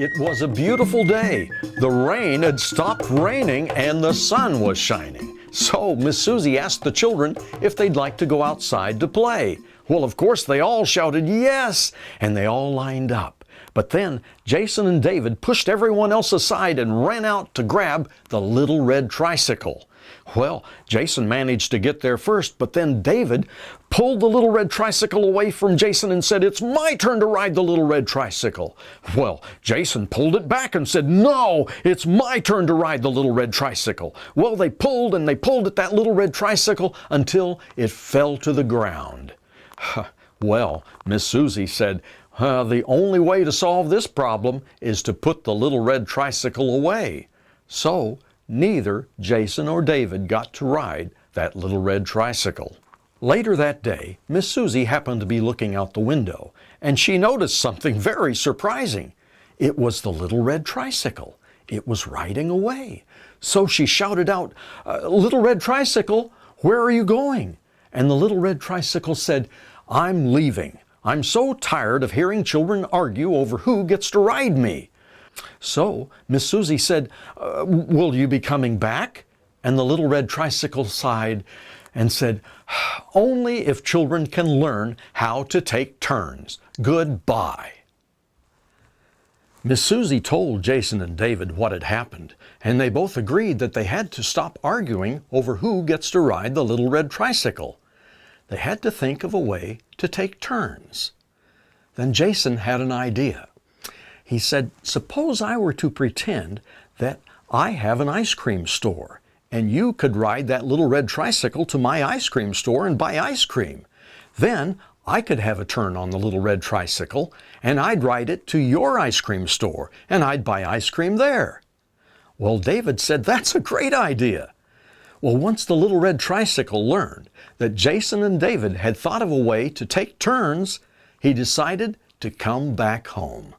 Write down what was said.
It was a beautiful day. The rain had stopped raining and the sun was shining. So Miss Susie asked the children if they'd like to go outside to play. Well, of course, they all shouted yes, and they all lined up. But then Jason and David pushed everyone else aside and ran out to grab the Little Red Tricycle. Well, Jason managed to get there first, but then David pulled the Little Red Tricycle away from Jason and said, "It's my turn to ride the Little Red Tricycle." Well, Jason pulled it back and said, "No, it's my turn to ride the Little Red Tricycle." Well, they pulled and they pulled at that Little Red Tricycle until it fell to the ground. Well, Miss Susie said, the only way to solve this problem is to put the Little Red Tricycle away. So, neither Jason or David got to ride that Little Red Tricycle. Later that day, Miss Susie happened to be looking out the window, and she noticed something very surprising. It was the Little Red Tricycle. It was riding away. So she shouted out, "Little Red Tricycle, where are you going?" And the Little Red Tricycle said, "I'm leaving. I'm so tired of hearing children argue over who gets to ride me." So Miss Susie said, "Will you be coming back?" And the Little Red Tricycle sighed and said, "Only if children can learn how to take turns. Goodbye." Miss Susie told Jason and David what had happened, and they both agreed that they had to stop arguing over who gets to ride the Little Red Tricycle. They had to think of a way to take turns. Then Jason had an idea. He said, "Suppose I were to pretend that I have an ice cream store, and you could ride that Little Red Tricycle to my ice cream store and buy ice cream. Then I could have a turn on the Little Red Tricycle, and I'd ride it to your ice cream store, and I'd buy ice cream there." Well, David said, "That's a great idea." Well, once the Little Red Tricycle learned that Jason and David had thought of a way to take turns, he decided to come back home.